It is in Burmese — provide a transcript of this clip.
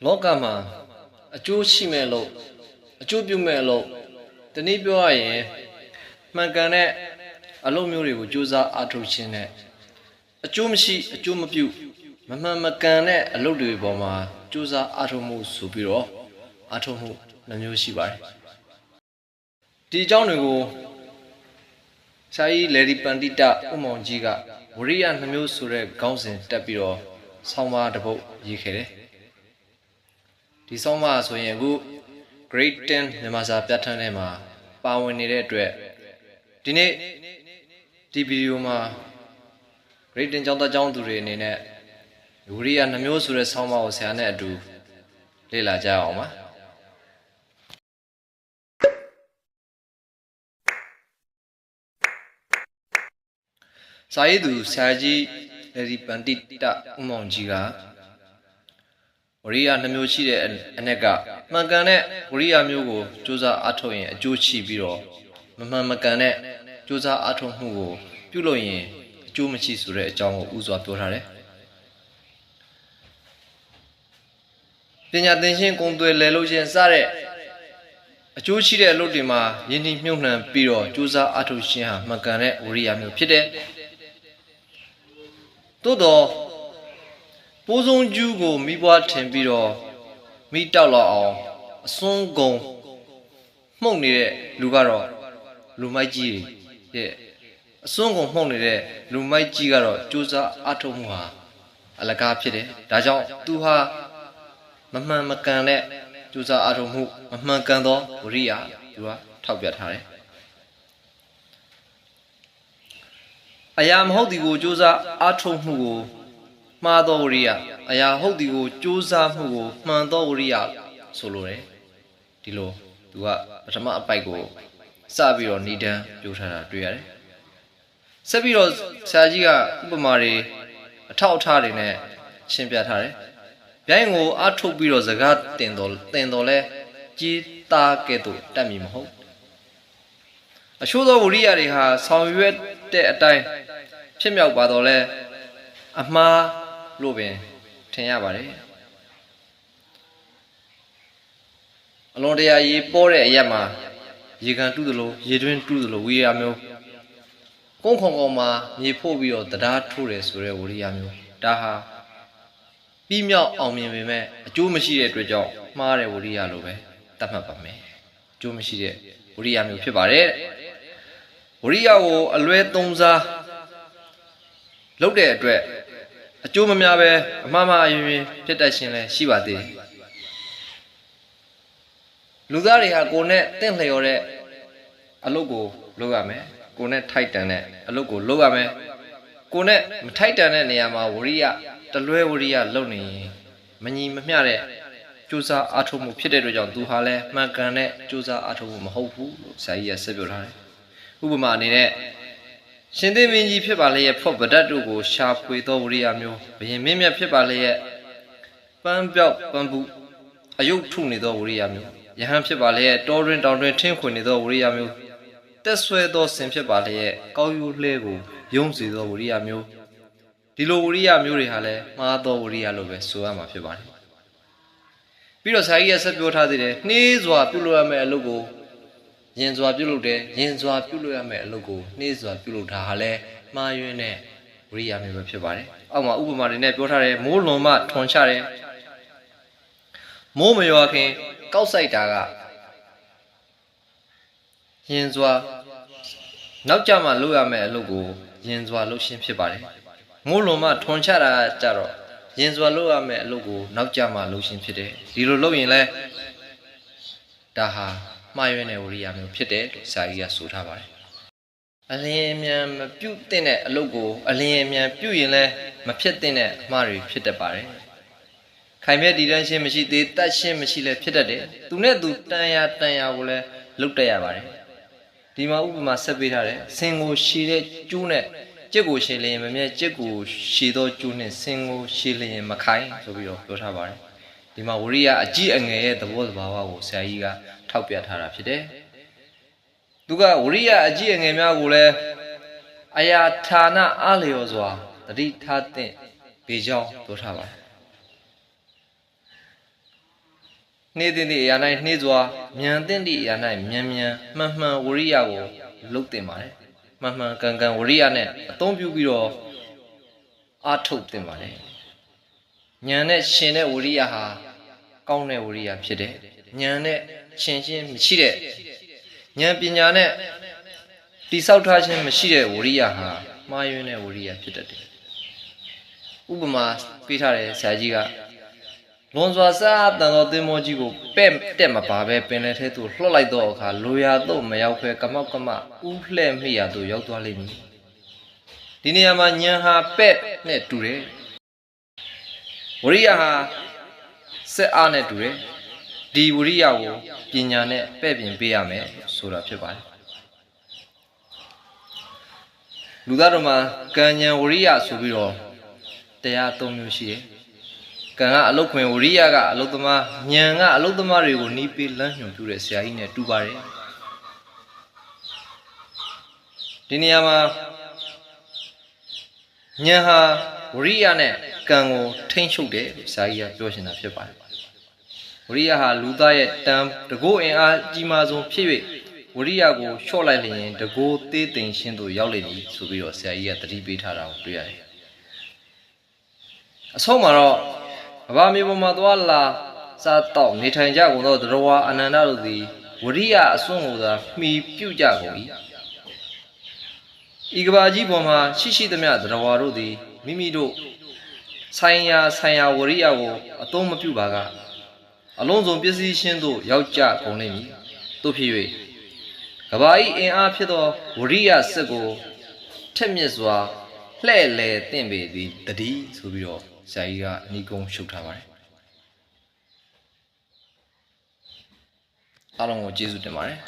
လောကမှာအကျိုးရှိမဲ့လို့အကျိုးပြုမဲ့လို့တနည်းပြောရရင်မှန်ကန်တဲ့အလုပ်မျိုးတွေကိုကြိုးစားအားထုတ်ခြင်းနဲ့အကျိုးမရှိအကျိုးမပြုမမှန်မကန်တဲ့အလုပ်တွေပေါ်မှာကြိုးစားအားထုတ်မှုဆိုပြီးတော့အားထုတ်မှုနှမျိုးရှိပါတယ်ဒီအကြောင်းတွေကိုဆရာကြီးလေဒီပန္တိတဥမောင်ကြီးကဝရိယနှမျိုးဆိုတဲ့ခေါင်းစဉ်တက်ပြီးတော့ဆောင်းပါးတစ်ပုဒ်ရေးခဲ့တယ်ဒီဆောင်းပါးဆိုရင်အခု Grade 10မြန်မာစာပြဋ္ဌာန်းထဲမှာပါဝင်နေတဲ့အတွက်ဒီနေ့ဒီဗီဒီယိုမှာ Grade 10ကျောင်းသားကျောင်းသူတွေအနေနဲ့ဝရိယနှမျိုးဆိုတဲ့ဆောင်းပါးကိုဆရာနဲ့အတူလေ့လာကြအောင်ပါစာရေးသူဆရာကြီးလေဒီပန္တိတဥမောင်ကြီးကဝရိယနှမျိုးရှိတဲ့အ낵ကမှန်ကန်တဲ့ဝရိယမျိုးကိုစူးစမ်းအားထုတ်ရင်အကျိုးရှိပြီးတော့မမှန်မကန်တဲ့စူးစမ်းအားထုတ်မှုကိုပြုလုပ်ရင်အကျိုးမရှိဆိုတဲ့အကြောင်းကိုဥစွာပြောထားတယ်ပညာသင်ခြင်းကိုယ်သွယ်လည်လို့ခြင်းစတဲ့အကျိုးရှိတဲ့အလုပ်တွေမှာယဉ်ကျေးမြှုပ်နှံပြီးတော့စူးစမ်းအားထုတ်ခြင်းဟာမှန်ကန်တဲ့ဝရိယမျိုးဖြစ်တယ်သို့တော့ပိုးဆုံးကျူးကိုမိဘွားထင်ပြီးတော့မိတောက်လောက်အောင်အစွန်းကုန်မှုန့်နေတဲ့လူကတော့လူမိုက်ကြီးရဲ့အစွန်းကုန်မှုန့်နေတဲ့လူမိုက်ကြီးကတော့စူးစမ်းအားထုတ်မှုဟာအလကားဖြစ်တယ်ဒါကြောင့်သူဟာမမှန်မကန်တဲ့စူးစမ်းအားထုတ်မှုမမှန်ကန်သောဝရိယသူကထောက်ပြထားတယ်အရာမဟုတ်သည်ကိုစူးစမ်းအားထုတ်မှုကိုမှားသောဝရိယအရာဟုတ်သည်ကိုစူးစမ်းမှုကိုမှန်သောဝရိယဆိုလိုတယ်ဒီလိုသူကပထမအပိုက်ကိုစပြီးတော့ဏိဒံပြောထားတာတွေ့ရတယ်ဆက်ပြီးတော့ဆရာကြီးကဥပမာတွေအထောက်အထားတွေနဲ့ရှင်းပြထားတယ်ဗျိုင်းကိုအားထုတ်ပြီးတော့စကားတင်တော်လဲကြီးသားကဲ့သို့တတ်မည်မဟုတ်အချို့သောဝရိယတွေဟာဆောင်ရွက်တဲ့အတိုင်းဖြစ်မြောက်ပါတော့လဲအမှားလို့ပင်ထင်ရပါတယ်အလွန်တရာရေပေါ်တဲ့အရက်မှာရေကန်တူးသလိုရေတွင်းတူးသလိုဝိရိယမျိုးကုန်းခုံကောင်မှာမြေဖို့ပြီးတော့တရားထိုးတယ်ဆိုတဲ့ဝိရိယမျိုးဒါဟာပြီးမြောက်အောင်မြင်ပေမဲ့အကျိုးမရှိတဲ့အတွက်ကြောင့်မှားတဲ့ဝိရိယလိုပဲသတ်မှတ်ပါမယ်အကျိုးမရှိတဲ့ဝိရိယမျိုးဖြစ်ပါတယ်ဝိရိယကိုအလွဲသုံးစားလုပ်တဲ့အတွက်အကျိုးမများပဲအမှားမှားအယွင်ဖြစ်တတ်ခြင်းလည်းရှိပါသေးတယ်လူသားတွေဟာကိုယ်နဲ့တင့်လျော်တဲ့အလုပ်ကိုလုပ်ရမယ်ကိုယ်နဲ့ထိုက်တန်တဲ့အလုပ်ကိုလုပ်ရမယ်ကိုယ်နဲ့မထိုက်တန်တဲ့နေရာမှာဝရိယတလွဲဝရိယလုပ်နေရင်မညီမမျှတဲ့ကြိုးစားအားထုတ်မှုဖြစ်တဲ့အတွက်ကြောင့်သူဟာလည်းမှန်ကန်တဲ့ကြိုးစားအားထုတ်မှုမဟုတ်ဘူးလို့ဆရာကြီးကဆက်ပြောထားတယ်ဥပမာအနေနဲ့ရှင်သေမင်းကြီးဖြစ်ပါလေရဲ့ဖော့ဗဒတ်တို့ကိုရှာဖွေသောဝရိယမျိုးဘယင်မင်းမြတ်ဖြစ်ပါလေရဲ့ပန်းပြောက်ပန်းပူအယုတ်ထုနေသောဝရိယမျိုးယဟန်ဖြစ်ပါလေရဲ့တောတွင်တောင်တွင်ထင်းခွင်နေသောဝရိယမျိုးတက်ဆွဲသောဆင်ဖြစ်ပါလေရဲ့ကောက်ယူလှဲကိုယုံစေသောဝရိယမျိုးဒီလိုဝရိယမျိုးတွေဟာလည်းမှားသောဝရိယလို့ပဲဆိုရမှာဖြစ်ပါတယ်ပြီးတော့ဆရာကြီးကဆက်ပြောထားသေးတယ်နှေးစွာပြုလုပ်ရမယ့်အလုပ်ကိုရင်စွာပြုလုပ်တယ်ရင်စွာပြုလုပ်ရမယ့်အလုပ်ကိုနှေးစွာပြုလုပ်တာဟာလည်းမှားယွင်းတဲ့ဝရိယမျိုးပဲဖြစ်ပါတယ်အောက်မှာဥပမာတွေနဲ့ပြောထားတယ်မိုးလွန်မှထွန်ချတယ်မိုးမရွာခင်ကောက်ဆိုင်တာကရင်စွာနောက်ကျမှလုပ်ရမယ့်အလုပ်ကိုရင်စွာလုပ်ရှင်းဖြစ်ပါတယ်မိုးလွန်မှထွန်ချတာကြတော့ရင်စွာလုပ်ရမယ့်အလုပ်ကိုနောက်ကျမှလုပ်ရှင်းဖြစ်တယ်ဒီလိုလုပ်ရင်လဲဒါဟာမှားယွင်းတဲ့ဝရိယမျိုးဖြစ်တယ်လို့ဆရာကြီးကဆိုထားပါတယ်အလင်းအမြန်မပြုတ်တဲ့အလုပ်ကိုအလင်းအမြန်ပြုတ်ရင်လဲမဖြစ်တဲ့အမှားတွေဖြစ်တတ်ပါတယ်ခိုင်မြဲတည်တံ့ခြင်းမရှိသေးတတ်ခြင်းမရှိလဲဖြစ်တတ်တယ်သူနဲ့သူတန်ရာကိုလဲလုပ်တတ်ရပါတယ်ဒီမှာဥပမာဆက်ပေးထားတယ်ဆင်ကိုရှည်တဲ့ကျိုးနဲ့ကြက်ကိုရှည်လျင်မမြဲကြက်ကိုရှည်သောကျိုးနဲ့ဆင်ကိုရှည်လျင်မခိုင်ဆိုပြီးတော့ပြောထားပါတယ်ဒီမှာဝရိယအကြည့်အငယ်ရဲ့သဘောသဘာဝကိုဆရာကြီးကထောက်ပြထားတာဖြစ်တယ်သူကဝရိယအကြည့်အငယ်များကိုလည်းအရာဌာနအားလျော်စွာတတိထားသင့်ပေကြောင်းပြောထားပါတယ် နှေးတဲ့ရာ၌နှေးစွာမြန်တဲ့ရာ၌မြန်မြန်မှန်မှန်ဝရိယကိုလုတ်တင်ပါတယ်မှန်မှန်ကန်ကန်ဝရိယနဲ့အသုံးပြုပြီးတော့အားထုတ်တင်ပါတယ်ဉာဏ်နဲ့ရှင်တဲ့ဝရိယဟာကောင်းတဲ့ဝရိယဖြစ်တယ်ဉာဏ်နဲ့ရှင်မရှိတဲ့ဉာဏ်ပညာနဲ့တိဆောက်ထားခြင်းမရှိတဲ့ဝရိယဟာမှားယွင်းတဲ့ဝရိယဖြစ်တတ်တယ်ဥပမာပေးထားတယ်ဆရာကြီးကလွန်စွာစားတန်သောသင်္ဘောကြီးကိုပဲ့တက်မပါပဲပင်လယ်ထဲသို့လှော့လိုက်တော့အခါလိုရာသို့မရောက်ဖဲကမောက်ကမဥလှဲ့မိရာသို့ရောက်သွားလိမ့်မည်ဒီနေရာမှာဉာဏ်ဟာပဲ့နဲ့တူတယ်ဝရိယဟာစက်အားနဲ့တူတယ်ဒီဝရိယကိုပညာနဲ့ပဲ့ပြင်ပေးရမယ်ဆိုတာဖြစ်ပါတယ်လူသားတို့မှာကံဉာဏ်ဝရိယဆိုပြီးတော့တရား၃မျိုးရှိတယ်ကံကအလုတ်ခွင်ဝရိယကအလုတ်သမားဉာဏ်ကအလုတ်သမားတွေကိုနီးပေးလမ်းညွှန်ပြတဲ့ဆရာကြီးနဲ့တူပါတယ်ဒီနေရာမှာဉာဏ်ဟာဝရိယနဲ့ကံကိုထိမ့်ချုပ်တယ်ဆရာကြီးကပြောရှင်တာဖြစ်ပါတယ်ဝရိယဟာလူသားရဲ့တန်တကိုးအင်အားကြီးမားဆုံးဖြစ်၍ဝရိယကိုလျှော့လိုက်လျင်တကိုးသေးသိမ်ရှင်းသို့ရောက်လိမ့်မည်ဆိုပြီးတော့ဆရာကြီးကသတိပေးထားတာကိုတွေ့ရတယ်အဆုံးမှာတော့အဘာမြေပေါ်မှာသွားလာစားတော့နေထိုင်ကြကုန်သောသရဝါအနန္တတို့သည်ဝရိယအစွန်းကိုသာမှီပြုကြကုန်၏ဤကဘာကြီးပေါ်မှာရှိသမျှသရဝါတို့သည်မိမိတို့ဆိုင်ရာဝရိယကိုအသုံးမပြုပါကအလုံးစုံပစ္စည်းရှင်းသို့ရောက်ကြကုန်လိမ့်မည်တို့ဖြစ်၍ကဘာဤအင်အားဖြစ်သောဝရိယစစ်ကိုထက်မြက်စွာလှဲ့လေတင့်ပေသည်တတိဆိုပြီးတော့ဆရာကြီးကအနီးကုန်းရှုပ်ထားပါတယ်အားလုံးကိုကျေးဇူးတင်ပါတယ်